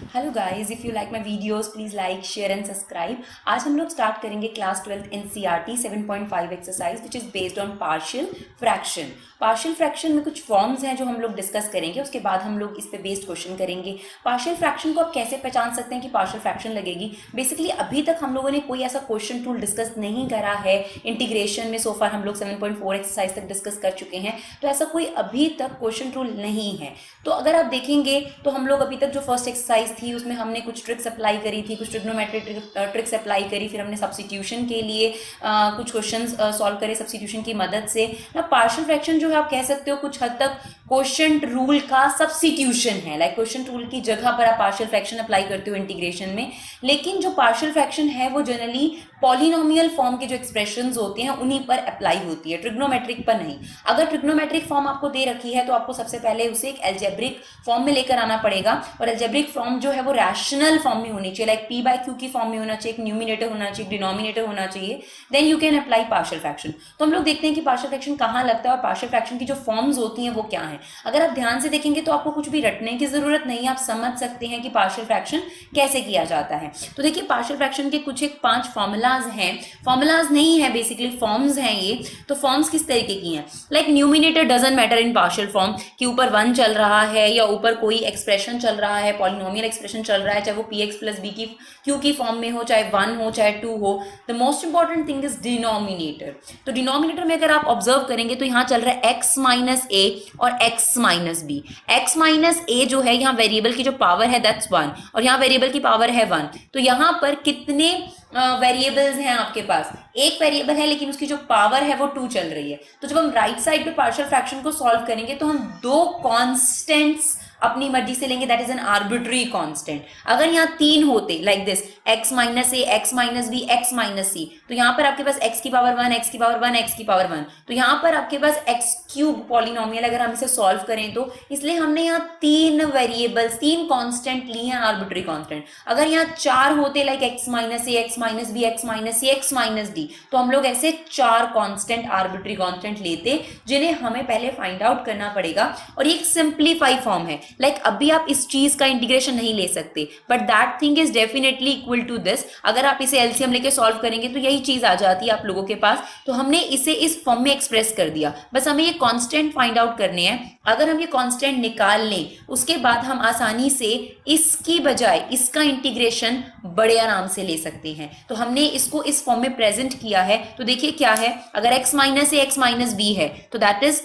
Hello guys, if you like my videos please like share and subscribe. आज हम लोग start करेंगे class 12 NCERT 7.5 exercise which is based on partial fraction. Partial fraction में कुछ forms हैं जो हम लोग डिस्कस करेंगे, उसके बाद हम लोग इस पे बेस्ड क्वेश्चन करेंगे। पार्शियल फ्रैक्शन को आप कैसे पहचान सकते हैं कि पार्शियल फ्रैक्शन लगेगी? बेसिकली अभी तक हम लोगों ने कोई ऐसा क्वेश्चन टूल डिस्कस नहीं करा है इंटीग्रेशन में। सोफार हम लोग 7.4 एक्सरसाइज तक डिस्कस कर चुके हैं, तो ऐसा कोई अभी तक क्वेश्चन टूल नहीं है। तो अगर आप देखेंगे तो हम लोग अभी तक जो फर्स्ट एक्सरसाइज थी उसमें हमने कुछ ट्रिक्स अप्लाई करी थी, कुछ ट्रिग्नोमेट्रिक ट्रिक्स अप्लाई करी, फिर हमने सब्स्टिट्यूशन के लिए कुछ क्वेश्चंस सॉल्व करे सब्स्टिट्यूशन की मदद से ना। पार्शियल फ्रैक्शन जो है आप कह सकते हो कुछ हद तक क्वेश्चन रूल का सब्स्टिट्यूशन है, लाइक क्वेश्चन रूल की जगह पर आप पार्शियल फ्रैक्शन अप्लाई करते हो इंटीग्रेशन में। लेकिन जो पार्शियल फ्रैक्शन है वो जनरली पॉलिनोमियल फॉर्म के जो एक्सप्रेशंस होते हैं उन्हीं पर अप्लाई होती है, ट्रिग्नोमेट्रिक पर नहीं। अगर ट्रिग्नोमेट्रिक फॉर्म आपको दे रखी है तो आपको सबसे पहले उसे एक एल्जेब्रिक फॉर्म में लेकर आना पड़ेगा, और एल्जेब्रिक फॉर्म जो है वो रैशनल फॉर्म में होनी चाहिए, लाइक पी बाय क्यू की फॉर्म में होना चाहिए, एक न्यूमिनेटर होना चाहिए, डिनोमिनेटर होना चाहिए, then you can apply partial fraction. तो हम लोग देखते हैं कि पार्शियल फ्रैक्शन कहाँ लगता है और पार्शियल फ्रैक्शन की जो फॉर्म्स होती हैं वो क्या है। अगर आप ध्यान से देखेंगे तो आपको कुछ भी रटने की जरूरत नहीं है, आप समझ सकते हैं कि पार्शियल फ्रैक्शन कैसे किया जाता है। तो देखिए पार्शियल फ्रैक्शन के कुछ एक 5 फॉर्मूलाज हैं, फॉर्मूलाज नहीं है बेसिकली फॉर्म्स हैं ये। तो फॉर्म्स किस तरीके की हैं? Like numerator doesn't matter in partial form, कि ऊपर 1 चल रहा है या ऊपर कोई एक्सप्रेशन चल रहा है, पॉलिनोमियल एक्सप्रेशन चल रहा है, चाहे वो px प्लस बी की क्यू की फॉर्म में हो, चाहे 1 हो चाहे 2 हो। The most important thing is denominator. तो डिनोमिनेटर में अगर आप ऑब्जर्व करेंगे तो यहाँ चल रहा है x माइनस ए और x minus B. x minus A जो है यहाँ वेरिएबल की जो पावर है दैट्स 1, और यहाँ वेरिएबल की पावर है 1। तो यहाँ पर कितने वेरिएबल्स हैं आपके पास? एक वेरिएबल है लेकिन उसकी जो पावर है वो 2 चल रही है। तो जब हम राइट साइड पे पार्शियल फ्रैक्शन को सॉल्व करेंगे तो हम 2 कांस्टेंट्स अपनी मर्जी से लेंगे, that is an arbitrary constant. अगर यहाँ 3 होते like this x minus A, x minus B, x minus C, तो यहाँ पर आपके पास x की पावर 1, x की पावर 1, x की पावर 1, तो यहाँ पर आपके पास x क्यूब पॉलिनोमियल अगर हम इसे सॉल्व करें तो, इसलिए हमने यहाँ 3 वेरिएबल्स 3 कांस्टेंट लिए हैं, आर्बिट्री कांस्टेंट। अगर यहाँ 4 होते like x minus A, x minus B, x minus C, x minus D, तो हम लोग ऐसे 4 कांस्टेंट आर्बिट्री कांस्टेंट लेते जिन्हें हमें पहले फाइंड आउट करना पड़ेगा। और ये एक सिंप्लीफाई फॉर्म है, लाइक अभी आप इस चीज का इंटीग्रेशन नहीं ले सकते, but that thing is definitely equal to this. अगर आप इसे एलसीएम लेके सॉल्व करेंगे तो यही चीज आ जाती है आप लोगों के पास। तो हमने इसे इस फॉर्म में एक्सप्रेस कर दिया, बस हमें ये कांस्टेंट फाइंड आउट करने हैं। अगर हम ये कांस्टेंट निकाल लें उसके बाद हम आसानी से इसकी बजाय इसका इंटीग्रेशन बड़े आराम से ले सकते हैं। तो हमने इसको इस फॉर्म में प्रेजेंट किया है। तो देखिए क्या है, अगर x minus A, x minus B है तो that is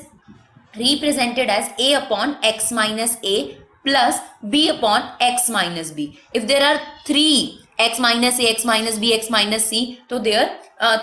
represented as a upon x minus a plus b upon x minus b. If there are 3 x minus a, x minus b, x minus c, तो there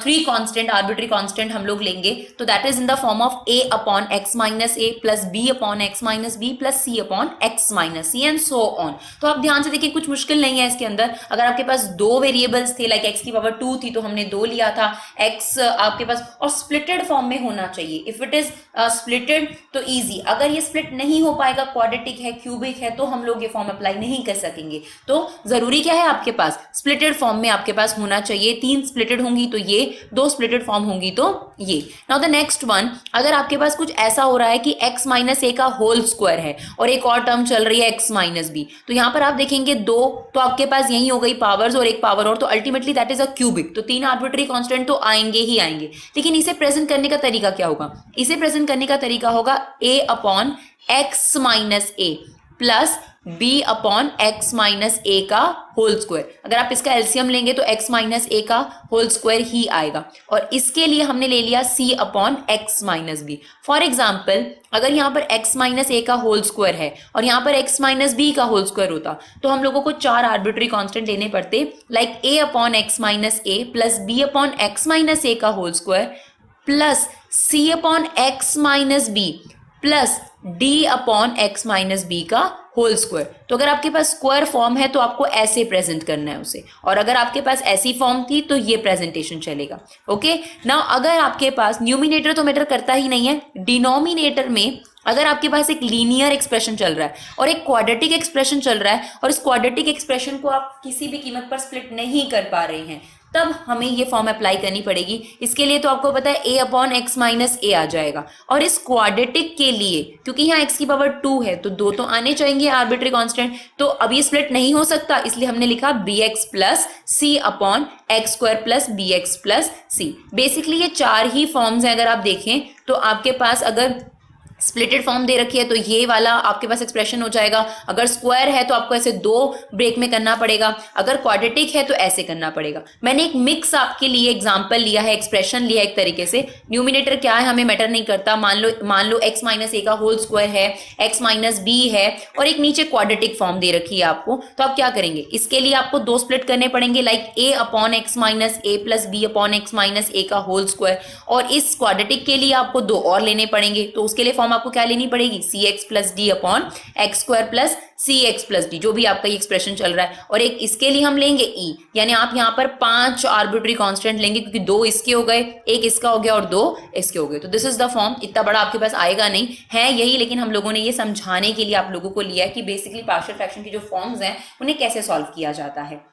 3 constant arbitrary constant हम लोग लेंगे, तो that is in the form of a upon x minus A plus b upon x minus B plus c upon x minus C and so on. तो आप ध्यान से देखिए कुछ मुश्किल नहीं है इसके अंदर। अगर आपके पास 2 वेरिएबल्स थे लाइक x की पावर 2 थी तो हमने 2 लिया था, x आपके पास, और स्प्लिटेड फॉर्म में होना चाहिए। इफ इट इज स्प्लिटेड तो इजी, अगर ये स्प्लिट नहीं हो पाएगा, क्वाड्रेटिक है, क्यूबिक है, तो हम लोग ये फॉर्म अप्लाई नहीं कर सकेंगे। तो जरूरी क्या है आपके पास? स्प्लिटेड फॉर्म में आपके पास होना चाहिए। 3 स्प्लिटेड होंगी तो ये, 2 स्प्लिटेड फॉर्म होंगी तो ये। नाउ द नेक्स्ट वन, अगर आपके पास कुछ ऐसा हो रहा है कि x माइनस ए का होल स्क्वायर है और एक और टर्म चल रही है x माइनस बी, तो यहां पर आप देखेंगे 2, तो आपके पास यही हो गई पावर्स और एक पावर और, तो ultimately that is a cubic. तो 3 आर्बिट्री कांस्टेंट तो आएंगे ही आएंगे। लेकिन इसे प्रेजेंट करने का तरीका क्या होगा? इसे प्रेजेंट करने का तरीका होगा a upon x minus A plus b upon x minus ए का होल स्क्वायर। अगर आप इसका एलसीएम लेंगे तो x माइनस ए का होल स्क्वायर ही आएगा, और इसके लिए हमने ले लिया c upon x minus B. For example अगर यहाँ पर x माइनस ए का होल स्क्वायर है और यहाँ पर x माइनस बी का होल स्क्वायर होता तो हम लोगों को 4 आर्बिट्री कांस्टेंट लेने पड़ते, like a upon x minus A plus b upon x minus ए का whole square plus c upon x minus B plus d upon x minus B का होल स्क्वायर। तो अगर आपके पास स्क्वायर फॉर्म है तो आपको ऐसे प्रेजेंट करना है उसे, और अगर आपके पास ऐसी फॉर्म थी तो ये प्रेजेंटेशन चलेगा। ओके, नाउ अगर आपके पास न्यूमिनेटर तो मैटर करता ही नहीं है, डिनोमिनेटर में अगर आपके पास एक लीनियर एक्सप्रेशन चल रहा है और एक क्वाड्रेटिक एक्सप्रेशन चल रहा है, और इस क्वाड्रेटिक एक्सप्रेशन को आप किसी भी कीमत पर स्प्लिट नहीं कर पा रहे हैं, तब हमें ये फॉर्म अप्लाई करनी पड़ेगी। इसके लिए तो आपको पता है a अपॉन एक्स माइनस ए आ जाएगा, और इस क्वाड्रेटिक के लिए क्योंकि यहाँ x की पावर 2 है तो 2 तो आने चाहिए आर्बिट्री कांस्टेंट, तो अब ये स्प्लिट नहीं हो सकता, इसलिए हमने लिखा bx plus C upon x square plus B X plus C. Basically ये 4 ही फॉर्म्स हैं। अगर आप देखें तो आपके पास अगर स्प्लिटेड फॉर्म दे रखी है तो ये वाला आपके पास एक्सप्रेशन हो जाएगा, अगर स्क्वायर है तो आपको ऐसे 2 ब्रेक में करना पड़ेगा, अगर क्वाड्रेटिक है तो ऐसे करना पड़ेगा। मैंने एक मिक्स आपके लिए एग्जांपल लिया है, एक्सप्रेशन लिया है एक तरीके से। न्यूमिनेटर क्या है हमें मैटर नहीं करता, मान लो x माइनस ए का होल स्क्वायर है, x माइनस बी है, और एक नीचे क्वाड्रेटिक फॉर्म दे रखी है आपको, तो आप क्या करेंगे, इसके लिए आपको 2 स्प्लिट करने पड़ेंगे, like a upon x minus A plus b upon x minus ए का होल स्क्वायर, और इस क्वाड्रेटिक के लिए आपको 2 और लेने पड़ेंगे। तो उसके लिए फॉर्म आपको क्या लेनी पड़ेगी, c x plus d upon x square plus c x plus d, जो भी आपका ये एक्सप्रेशन चल रहा है, और एक इसके लिए हम लेंगे ई, यानी आप यहाँ पर 5 आर्बिट्री कांस्टेंट लेंगे, क्योंकि 2 इसके हो गए, एक इसका हो गया और 2 इसके हो गए। तो दिस इज द फॉर्म। इतना बड़ा आपके पास आएगा नहीं है यही, लेकिन हम लोगों ने ये समझाने के लिए आप लोगों को लिया है कि बेसिकली पार्शियल फ्रैक्शन की जो फॉर्म्स हैं उन्हें कैसे सॉल्व किया जाता है।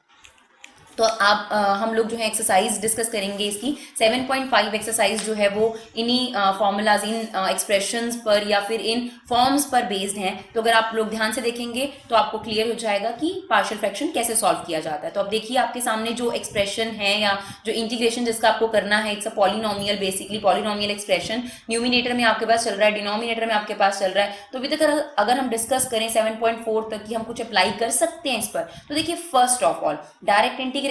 तो आप हम लोग जो है एक्सरसाइज डिस्कस करेंगे इसकी 7.5 एक्सरसाइज जो है वो इन्हीं फॉर्मूलाज, इन एक्सप्रेशंस पर या फिर इन फॉर्म्स पर बेस्ड हैं। तो अगर आप लोग ध्यान से देखेंगे तो आपको क्लियर हो जाएगा कि पार्शियल फ्रैक्शन कैसे सॉल्व किया जाता है। तो अब देखिए आपके सामने जो एक्सप्रेशन है या जो इंटीग्रेशन जिसका आपको करना है, it's a polynomial, basically polynomial expression. Numerator में आपके पास चल रहा है, डिनोमिनेटर में आपके पास चल रहा है। तो अभी तक अगर हम डिस्कस करें 7.4 तक कि हम कुछ अप्लाई कर सकते हैं इस पर, तो देखिए first of all direct integration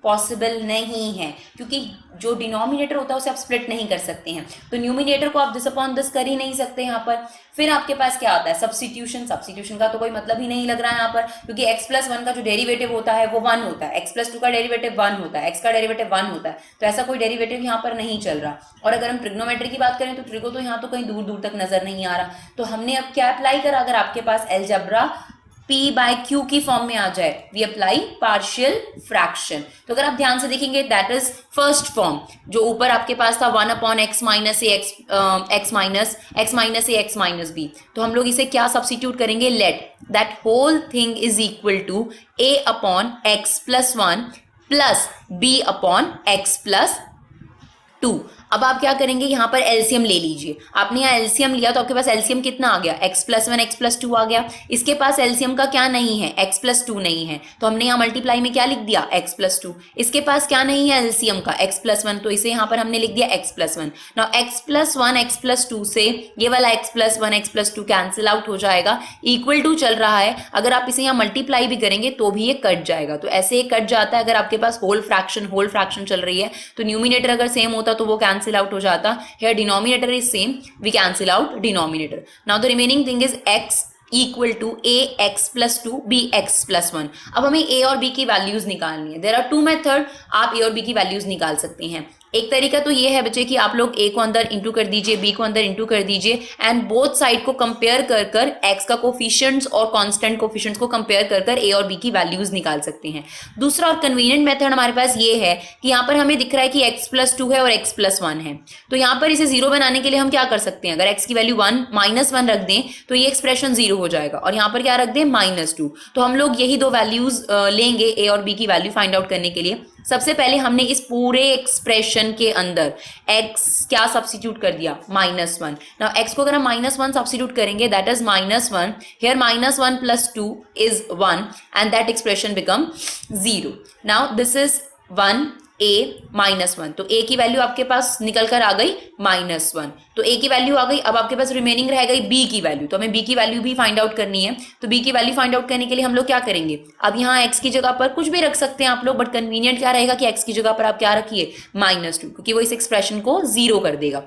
possible नहीं है, क्योंकि जो डिनोमिनेटर होता है उसे आप स्प्लिट नहीं कर सकते हैं, तो न्यूमिनेटर को आप दिस अपॉन दिस कर ही नहीं सकते यहाँ पर। फिर आपके पास क्या आता है, सब्स्टिट्यूशन। सब्स्टिट्यूशन का तो कोई मतलब ही नहीं लग रहा है यहाँ पर, क्योंकि x प्लस 1 का जो डेरिवेटिव होता है वो 1 होता है, x प्लस 2 का डेरिवेटिव 1 होता है, x का डेरिवेटिव 1 होता है, तो ऐसा कोई डेरिवेटिव यहाँ पर नहीं चल रहा। और अगर हम ट्रिग्नोमेट्री की बात करें तो ट्रिगो तो यहाँ तो कहीं दूर दूर तक नजर नहीं आ रहा। तो हमने अब क्या अप्लाई करा, अगर आपके पास एलजेब्रा P बाय Q की फॉर्म में आ जाए, वी अप्लाई पार्शियल फ्रैक्शन। तो अगर आप ध्यान से देखेंगे दैट इज फर्स्ट फॉर्म, जो ऊपर आपके पास था 1 upon x minus a x minus a x minus b. तो हम लोग इसे क्या सब्स्टिट्यूट करेंगे, let that whole thing is equal to a upon x plus 1 plus b upon x plus 2। अब आप क्या करेंगे, यहाँ पर एलसीएम ले लीजिए। आपने यहाँ एलसीएम लिया तो आपके पास एलसीएम कितना आ गया, x प्लस 1 x प्लस 2 आ गया। इसके पास एलसीएम का क्या नहीं है, x प्लस 2 नहीं है, तो हमने यहाँ मल्टीप्लाई में क्या लिख दिया, x प्लस 2। इसके पास क्या नहीं है एलसीएम का, x प्लस 1, तो इसे यहाँ पर हमने लिख दिया x plus 1। Now x plus 1 x plus 2 से ये वाला x plus 1 x plus 2 cancel out हो जाएगा, इक्वल टू चल रहा है। अगर आप इसे यहाँ मल्टीप्लाई भी करेंगे तो भी ये कट जाएगा, तो ऐसे ये कट जाता है। अगर आपके पास होल फ्रैक्शन चल रही है तो न्यूमिनेटर अगर सेम होता तो वो कैंसिल आउट हो जाता। Here denominator is same, we cancel out denominator. Now the remaining thing is x equal to a x plus 2 b x plus 1. अब हमें a और b की वैल्यूज निकालनी है। There are 2 मेथड, आप a और b की वैल्यूज निकाल सकते हैं। एक तरीका तो ये है बच्चे कि आप लोग a को अंदर इंटू कर दीजिए, b को अंदर इंटू कर दीजिए, एंड बोथ साइड को कंपेयर कर कर x का कोफिशिएंट्स और कांस्टेंट कोफिशिएंट्स को कंपेयर कर कर a और b की वैल्यूज निकाल सकते हैं। दूसरा और कन्वीनियंट मेथड हमारे पास ये है कि यहाँ पर हमें दिख रहा है कि x प्लस 2 है और x प्लस 1 है, तो यहाँ पर इसे 0 बनाने के लिए हम क्या कर सकते हैं, अगर x की वैल्यू 1 -1 रख दें तो ये एक्सप्रेशन 0 हो जाएगा, और यहाँ पर क्या रख दें -2। तो हम लोग यही 2 वैल्यूज लेंगे a और b की वैल्यू फाइंड आउट करने के लिए। सबसे पहले हमने इस पूरे एक्सप्रेशन के अंदर x क्या सब्स्टिट्यूट कर दिया, -1। नाउ x को अगर हम -1 सब्स्टिट्यूट करेंगे that is -1, here -1 plus 2 is 1 and that expression become 0। Now this is 1 a -1, तो a की वैल्यू आपके पास निकल कर आ गई -1, तो a की वैल्यू आ गई। अब आपके पास रिमेनिंग रह गई b की वैल्यू, तो हमें b की वैल्यू भी फाइंड आउट करनी है। तो b की वैल्यू फाइंड आउट करने के लिए हम लोग क्या करेंगे, अब यहाँ x की जगह पर कुछ भी रख सकते हैं आप लोग, बट कन्वीनियंट क्या रहेगा कि x की जगह पर आप क्या रखिए, -2, क्योंकि वो इस एक्सप्रेशन को 0 कर देगा।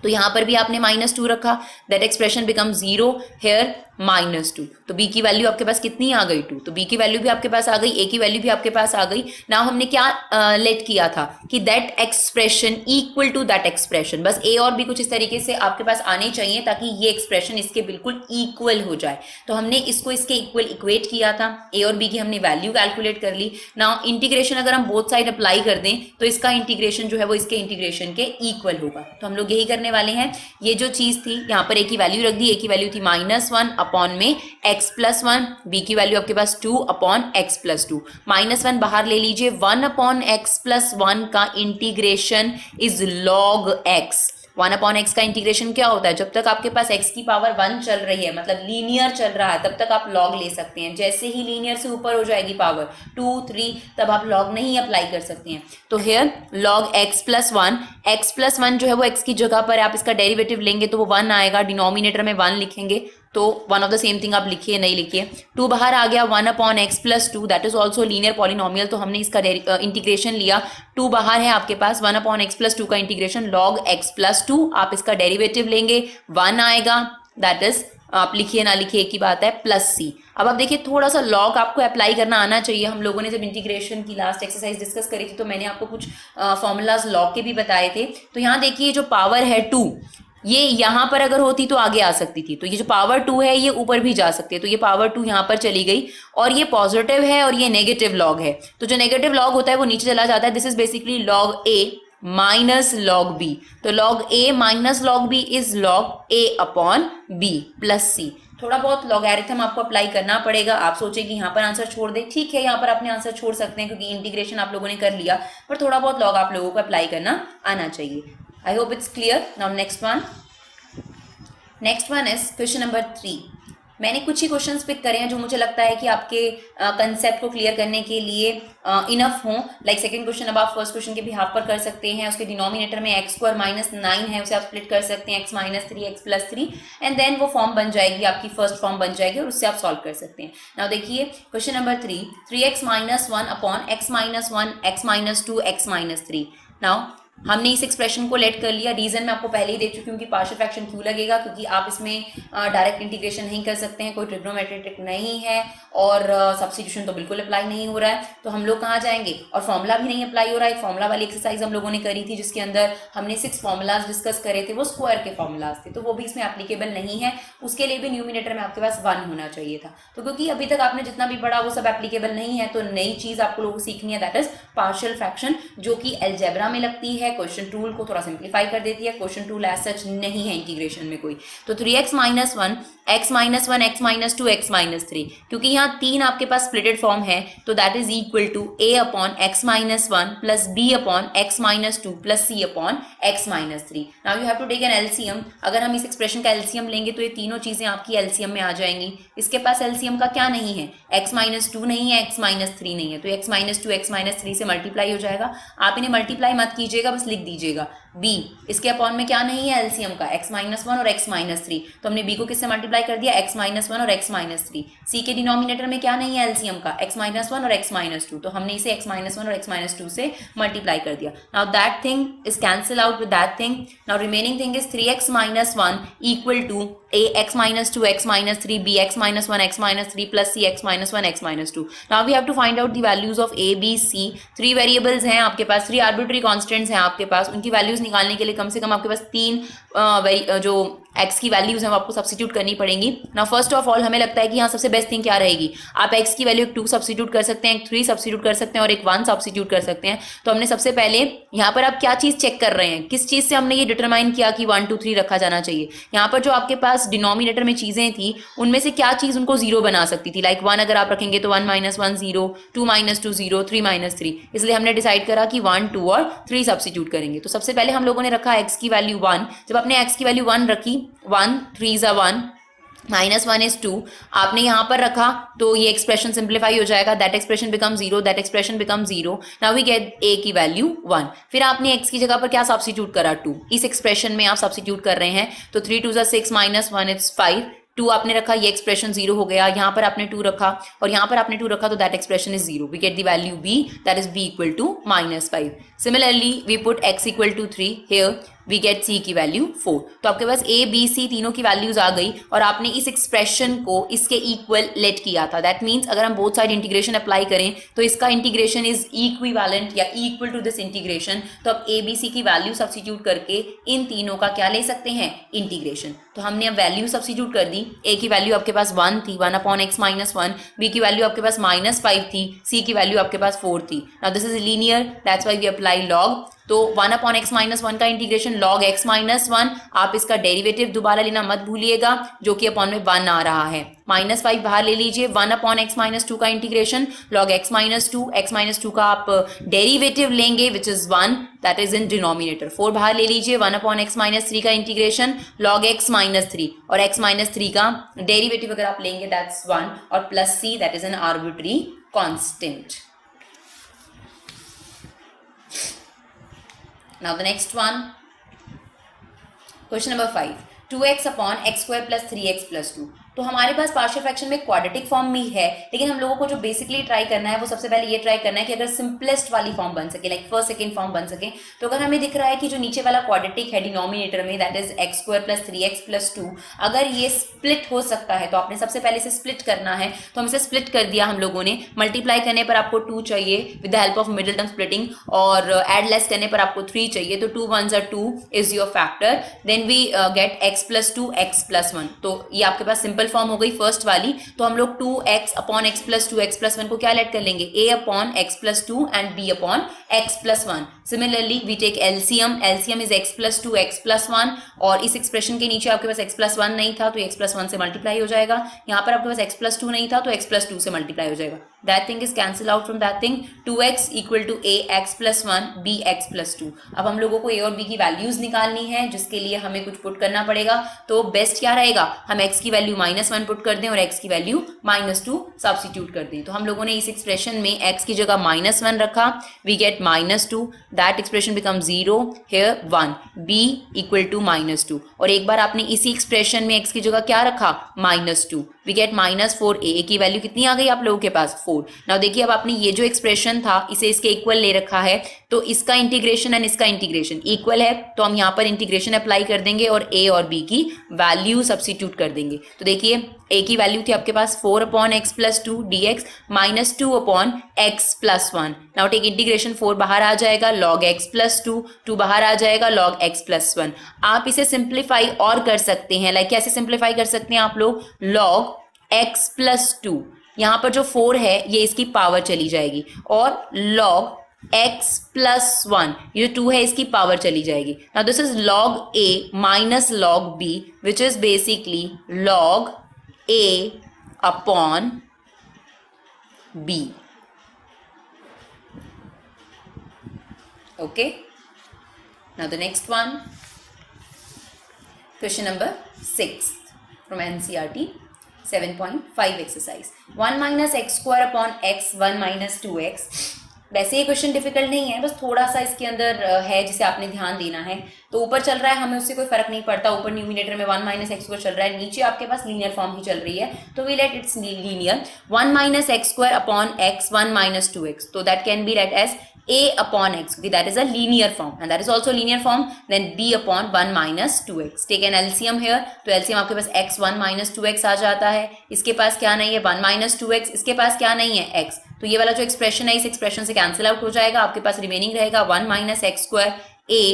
तो यहाँ पर भी आपने -2 रखा, दैट एक्सप्रेशन बिकम 0, हेयर -2, तो b की वैल्यू आपके पास कितनी आ गई, 2, तो b की वैल्यू भी आपके पास आ गई, a की वैल्यू भी आपके पास आ गई। नाउ हमने क्या लेट किया था कि that expression equal to that expression, बस a और b कुछ इस तरीके से आपके पास आने चाहिए ताकि ये एक्सप्रेशन इसके बिल्कुल इक्वल हो जाए। तो हमने इसको इसके इक्वल इक्वेट किया था, a और b की हमने वैल्यू कैलकुलेट कर ली। नाउ इंटीग्रेशन अगर हम बोथ साइड अप्लाई कर दें तो इसका इंटीग्रेशन जो है वो इसके इंटीग्रेशन के इक्वल होगा, तो हम लोग यही करने करने वाले हैं, ये जो चीज़ थी यहाँ पर a की वैल्यू रख दी, a की वैल्यू थी -1 अपॉन में x+1, b की वैल्यू आपके पास 2 अपॉन x+2, -1 बाहर ले लीजिए, 1 अपॉन x+1 का integration is log x। 1 upon x का इंटीग्रेशन क्या होता है, जब तक आपके पास x की पावर 1 चल रही है, मतलब लीनियर चल रहा है, तब तक आप log ले सकते हैं। जैसे ही लीनियर से ऊपर हो जाएगी पावर 2, 3, तब आप log नहीं अप्लाई कर सकते हैं। तो हियर log x+1 जो है वो x की जगह पर आप इसका डेरिवेटिव लेंगे तो वो 1 आएगा, डिनोमिनेटर में 1 लिखेंगे, तो one of the same thing आप लिखिए नहीं लिखिए। 2 बाहर आ गया, 1 upon x+2 that is also linear polynomial, तो हमने इसका इंटीग्रेशन लिया। 2 बाहर है आपके पास, 1 अपॉन x+2 का इंटीग्रेशन log x+2, आप इसका डेरिवेटिव लेंगे 1 आएगा, दैट इज आप लिखिए ना लिखिए एक ही बात है, प्लस c। अब आप देखिए थोड़ा सा लॉग आपको अप्लाई करना आना चाहिए। हम लोगों ने जब इंटीग्रेशन की लास्ट एक्सरसाइज डिस्कस करी थी तो मैंने आपको कुछ फॉर्मूलाज लॉग के भी बताए थे। तो यहाँ देखिए जो पावर है 2, ये यहाँ पर अगर होती तो आगे आ सकती थी, तो ये जो पावर 2 है ये ऊपर भी जा सकती है, तो ये पावर 2 यहाँ पर चली गई, और ये पॉजिटिव है और ये नेगेटिव लॉग है, तो जो नेगेटिव लॉग होता है वो नीचे चला जाता है। This is basically log a minus log b, तो log a minus log b is log a upon b plus c। थोड़ा बहुत लॉगरिथम आपको अप्लाई करना पड़ेगा। आप सोचे कि यहाँ पर आंसर छोड़ दे, ठीक है, यहाँ पर अपने आंसर छोड़ सकते हैं क्योंकि इंटीग्रेशन आप लोगों ने कर लिया, पर थोड़ा बहुत लॉग आप लोगों को अप्लाई करना आना चाहिए। I hope it's clear. Now next one. Next one is question number 3. मैंने कुछ ही क्वेश्चंस पिक करे हैं जो मुझे लगता है कि आपके कंसेप्ट को क्लियर करने के लिए इनफ हों। लाइक सेकंड क्वेश्चन अब आप फर्स्ट क्वेश्चन के बिहाफ पर कर सकते हैं। उसके डिनोमिनेटर में x² -9 है, उसे आप स्प्लिट कर सकते हैं x - 3 x+3, एंड देन वो फॉर्म बन जाएगी, आपकी फर्स्ट फॉर्म बन जाएगी और उससे आप सॉल्व कर सकते हैं। नाउ देखिए question number 3, 3x - 1 upon x - 1 x - 2 x - 3। Now हमने इस एक्सप्रेशन को लेट कर लिया। रीजन मैं आपको पहले ही दे चुकी हूँ कि पार्शियल फ्रैक्शन क्यों लगेगा, क्योंकि आप इसमें डायरेक्ट इंटीग्रेशन नहीं कर सकते हैं, कोई ट्रिग्नोमेट्रिक ट्रिक नहीं है और सब्स्टिट्यूशन तो बिल्कुल अप्लाई नहीं हो रहा है। तो हम लोग कहाँ जाएंगे, और फॉर्मूला भी नहीं अप्लाई हो रहा है। फॉर्मूला वाली एक्सरसाइज हम लोगों ने करी थी जिसके अंदर हमने 6 फॉर्मूलाज डिस्कस करे थे, वो स्क्वायर के फॉर्मूलाज थे, तो वो भी इसमें एप्लीकेबल नहीं है। उसके लिए भी न्यूमिनेटर में आपके पास 1 होना चाहिए था। तो क्योंकि अभी तक आपने जितना भी पढ़ा वो सब एप्लीकेबल नहीं है, तो नई चीज आपको लोगों को सीखनी है, दैट इज पार्शियल फ्रैक्शन, जो कि अलजेब्रा में लगती है, क्वेश्चन टूल को थोड़ा सिंप्लीफाई कर देती है। क्वेश्चन टूल एज सच नहीं है इंटीग्रेशन में कोई। तो 3x - 1 x - 1 x - 2 x - 3, क्योंकि यहाँ 3 आपके पास स्प्लिटेड फॉर्म है, तो that is equal to a upon x - 1 plus b upon x - 2 plus c upon x - 3। Now you have to take an LCM. अगर हम इस एक्सप्रेशन का एलसीएम लेंगे तो ये तीनों चीजें आपकी एलसीएम में आ जाएंगी। इसके पास एलसीएम का क्या नहीं है, x - 2 नहीं है, x - 3 नहीं है, तो x - 2 x - 3 से मल्टीप्लाई हो जाएगा। आप इन्हें मल्टीप्लाई मत कीजिएगा, बस लिख दीजिएगा। b इसके अपॉन में क्या नहीं है एलसीएम का, x - 1 और x - 3, तो हमने b को किससे मल्टीप्लाई कर दिया, x - 1 और x - 3। c के डिनोमिनेटर में क्या नहीं है एलसीएम का, x - 1 और x - 2, तो हमने इसे x - 1 और x - 2 से मल्टीप्लाई कर दिया। Now that thing is cancel out with that thing. Now remaining thing is 3x - 1 equal to a x - 2 x - 3 b x - 1 x - 3 plus c x - 1 x - 2। Now we have to find out the values of a b c। 3 variables हैं आपके पास, 3 arbitrary constants हैं आपके पास, उनकी values निकालने के लिए कम से कम आपके पास 3 जो x की वैल्यूज हैं वो आपको सब्स्टिट्यूट करनी पड़ेंगी। ना फर्स्ट ऑफ ऑल हमें लगता है कि यहाँ सबसे बेस्ट थिंग क्या रहेगी, आप x की वैल्यू 2 सब्स्टिट्यूट कर सकते हैं, एक 3 सब्स्टिट्यूट कर सकते हैं और एक 1 सब्स्टिट्यूट कर सकते हैं। तो हमने सबसे पहले यहाँ पर आप क्या चीज चेक कर रहे हैं, किस चीज से हमने ये डिटरमाइन किया कि 1 2 3 रखा जाना चाहिए। यहाँ पर जो आपके पास डिनोमिनेटर में चीजें थी उनमें से क्या चीज उनको 0 बना सकती थी। लाइक 1 अगर आप रखेंगे तो 1 - 1 0, 2 - 2 0, 3 - 3, इसलिए हमने डिसाइड करा कि 1 2 और 3 सब्स्टिट्यूट करेंगे। तो सबसे पहले हम लोगों ने रखा x की वैल्यू 1। जब आपने x की वैल्यू 1 रखी, 1 3 = 1, -1 is 2, आपने यहाँ पर रखा तो ये एक्सप्रेशन सिंप्लीफाई हो जाएगा, that expression become 0, that expression become 0। Now we get a की वैल्यू 1। फिर आपने x की जगह पर क्या सब्स्टिट्यूट करा, 2। इस एक्सप्रेशन में आप सब्स्टिट्यूट कर रहे हैं, तो 3 2 = 6 -1 इट्स 5, 2 आपने रखा, ये एक्सप्रेशन 0 हो गया। यहाँ पर आपने 2 रखा और यहाँ पर आपने 2 रखा, तो that expression is 0। We get the value b, that is b equal to -5। Similarly we put x equal to 3 here, we get c की वैल्यू 4। तो आपके पास a b c तीनों की वैल्यूज आ गई और आपने इस एक्सप्रेशन को इसके इक्वल लेट किया था। दैट मीन्स अगर हम बोथ साइड इंटीग्रेशन अप्लाई करें तो इसका इंटीग्रेशन इज इक्विवेलेंट या इक्वल टू दिस इंटीग्रेशन। तो अब a b c की वैल्यू सब्स्टिट्यूट करके इन तीनों का क्या ले सकते हैं, इंटीग्रेशन। तो हमने अब वैल्यू सब्स्टिट्यूट कर दी। a की वैल्यू आपके पास 1 थी, 1 अपॉन x - 1, b की वैल्यू आपके पास -5 थी, c की वैल्यू आपके पास 4 थी। Now this is linear, that's why we apply log. तो 1 अपॉन एक्स माइनस वन का integration log x minus one, आप इसका डेरिवेटिव दोबारा लेना मत भूलिएगा जो कि अपॉन में 1 आ रहा है, -5 बाहर ले लीजिए, 1 अपॉन एक्स माइनस टू का integration log x minus two का आप डेरिवेटिव लेंगे which is 1, that is in denominator, 4 बाहर ले लीजिए, 1 अपॉन एक्स माइनस थ्री का integration log x minus three, और x माइनस थ्री का डेरिवेटिव अगर आप लेंगे दैट्स 1, और plus c that is an arbitrary constant. Now the next one, question number 5, 2x upon x square plus 3x plus 2. तो हमारे पास partial fraction में quadratic form भी है, लेकिन हम लोगों को जो बेसिकली ट्राई करना है वो सबसे पहले ये ट्राई करना है कि अगर सिंपलेस्ट वाली फॉर्म बन सके, लाइक फर्स्ट सेकंड फॉर्म बन सके. तो अगर हमें दिख रहा है कि जो नीचे वाला क्वाड्रेटिक है डिनोमिनेटर में that is x square plus 3x plus 2, अगर ये स्प्लिट हो सकता है तो आपने सबसे पहले इसे स्प्लिट करना है. तो हम इसे स्प्लिट कर दिया हम लोगों ने, मल्टीप्लाई करने पर आपको 2 चाहिए with the help of middle term splitting, और एड लेस करने पर आपको 3 चाहिए, तो 2 1s are 2 is your factor, then we get x plus 2 x plus 1. तो ये आपके पास सिंपल फॉर्म हो गई फर्स्ट वाली. तो हम लोग 2x upon x plus 2 x plus 1 को क्या लेट कर लेंगे, a upon x plus 2 and b upon x plus 1. Similarly we take LCM, LCM is x plus 2 x plus 1, और इस एक्सप्रेशन के नीचे आपके पास एक्स प्लस 1 नहीं था तो एक्स प्लस 1 से मल्टीप्लाई हो जाएगा, यहाँ पर आपके पास एक्स प्लस 2 नहीं था तो एक्स प्लस 2 से मल्टीप्लाई हो जाएगा. That thing is cancel out from that thing, 2x equal to a x plus 1 b x plus 2. अब हम लोगों को a और b की वैल्यूज निकालनी है जिसके लिए हमें कुछ पुट करना पड़ेगा. तो बेस्ट क्या रहेगा, हम x की वैल्यू -1 पुट कर दें और x की वैल्यू -2 सब्स्टिट्यूट कर दें. तो हम लोगों ने इस एक्सप्रेशन में x की जगह -1 रखा, we get -2, that expression become 0, here 1, b equal to -2, और एक बार आपने इसी एक्सप्रेशन में x की जगह क्या रखा, -2, वी गेट -4, a की वैल्यू कितनी आ गई आप लोगों के पास, 4. नाउ देखिए अब आपने ये जो एक्सप्रेशन था इसे इसके इक्वल ले रखा है, तो इसका इंटीग्रेशन एंड इसका इंटीग्रेशन इक्वल है, तो हम यहाँ पर इंटीग्रेशन अप्लाई कर देंगे और a और b की वैल्यू सब्स्टिट्यूट कर देंगे. तो देखिए a की वैल्यू थी आपके पास 4 upon x plus 2 dx -2 upon x plus 1. Now take integration, 4 बाहर आ जाएगा, log x प्लस 2, 2 बाहर आ जाएगा, log x प्लस 1. आप इसे सिंप्लीफाई और कर सकते हैं, लाइक कैसे सिंप्लीफाई कर सकते हैं आप लोग, log x प्लस 2, यहाँ पर जो 4 है ये इसकी पावर चली जाएगी, और log x प्लस 1, ये 2 है इसकी पावर चली जाएगी. Now this is log a minus log b which is basically log a upon b. Okay, now the next one, question number 6 from NCERT 7.5 exercise, 1 minus x square upon x 1 minus 2x. वैसे ये question difficult नहीं है, बस थोड़ा सा इसके अंदर है जिसे आपने ध्यान देना है. तो ऊपर चल रहा है हमें उससे कोई फर्क नहीं पड़ता, ऊपर न्यूमिनेटर में 1 माइनस एक्स स्क्वायर चल रहा है, नीचे आपके पास लीनियर फॉर्म ही चल रही है, तो we let it's linear. 1 minus x square upon x 1 minus 2x, तो that can be let as a upon x, okay, that is a linear form and that is also linear form. Then b upon 1 minus 2x, take an LCM here, तो LCM आपके पास x 1 minus 2x आ जाता है, इसके पास क्या नहीं है 1 minus 2x, इसके पास क्या नहीं है x, तो ये वाला जो एक्सप्रेशन है इस एक्सप्रेशन से कैंसिल आउट हो जाएगा, आपके पास रिमेनिंग रहेगा 1 minus x square a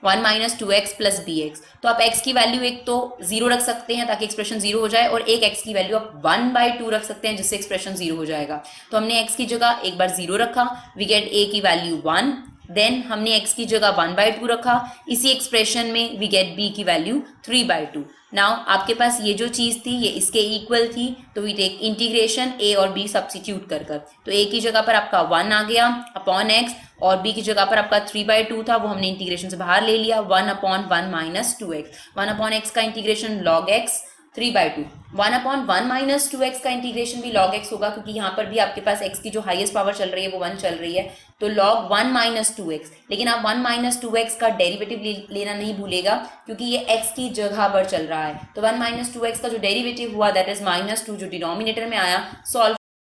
1 minus 2x plus bx. तो आप x की वैल्यू एक तो 0 रख सकते हैं ताकि एक्सप्रेशन 0 हो जाए, और एक x की वैल्यू आप 1/2 रख सकते हैं जिससे एक्सप्रेशन 0 हो जाएगा. तो हमने x की जगह एक बार 0 रखा, वी गेट a की वैल्यू 1, देन हमने x की जगह 1/2 रखा, इसी एक्सप्रेशन में वी गेट b की वैल्यू 3/2. नाउ आपके पास ये जो चीज़ थी ये इसके इक्वल थी, तो वी टेक इंटीग्रेशन a और b सब्स्टिट्यूट कर, तो a की जगह पर आपका 1 आ गया अपॉन x, और b की जगह पर आपका 3/2 था, वो हमने इंटीग्रेशन से बाहर ले लिया, 1 upon 1 minus 2x. 1 upon x का integration log x 3/2. 1 upon 1 minus 2x का इंटीग्रेशन भी log x होगा, क्योंकि यहाँ पर भी आपके पास x की जो हाईएस्ट पावर चल रही है वो 1 चल रही है, तो log 1 माइनस 2x. लेकिन आप 1 माइनस 2x का डेरिवेटिव लेना नहीं भूलेगा, क्योंकि ये x की जगह पर चल रहा है. तो 1 माइनस 2x का जो डेरिवेटिव हुआ दैट इज -2 जो डिनोमिनेटर में आया, सॉल्व